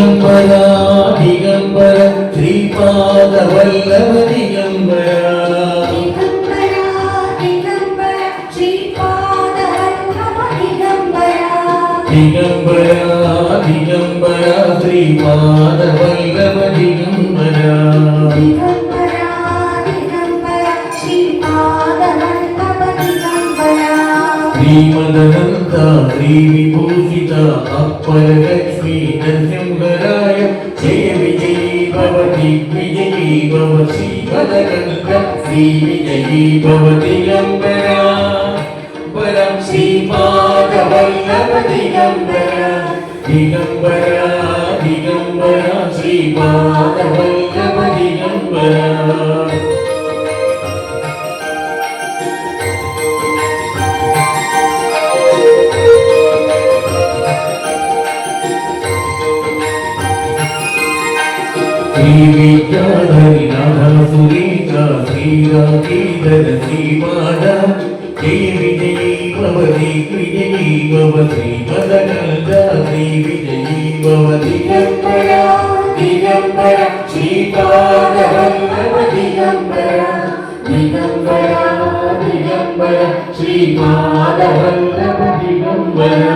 ದಿಗಂಬರ ದಿಗಂಬರ ಶ್ರೀಪಾದ ವಲ್ಲಭ ದಿಗಂಬರ ದಿಗಂಬರ ದಿಗಂಬರ ಶ್ರೀಪಾದ ವಲ್ಲಭ ದಿಗಂಬರ ಶ್ರೀಮದನಂತ ಶ್ರೀ ವಿಭೂಷಿತ ಅಪ್ಪರ ಲಕ್ಷ್ಮೀ ನರಸಿಂಹರಾಯ ಜಯ ವಿಜಯೀ ಭವ ದಿಗ್ವಿಜಯೀ ಭವ ಶ್ರೀಮದನಂತ ಶ್ರೀ ವಿಜಯೀ ಭವ ದಿಗಂಬರ ಪರಂ ಶ್ರೀಪಾದ ವಲ್ಲಭ ದಿಗಂಬರ ದಿಗಂಬರ ದಿಗಂಬರ ಶ್ರೀಪಾದ ವಲ್ಲಭ ದಿಗಂಬರ श्री विद्याधरी नाथ सुरेखा श्री राजेंद्र श्री माधा जय विजयी भव दिग्विजयी भव श्री मदनंद श्री विजयी भव दिगंबर दिगंबर श्रीपाद वल्लभ दिगंबर दिगंबर दिगंबर श्रीपाद वल्लभ दिगंबर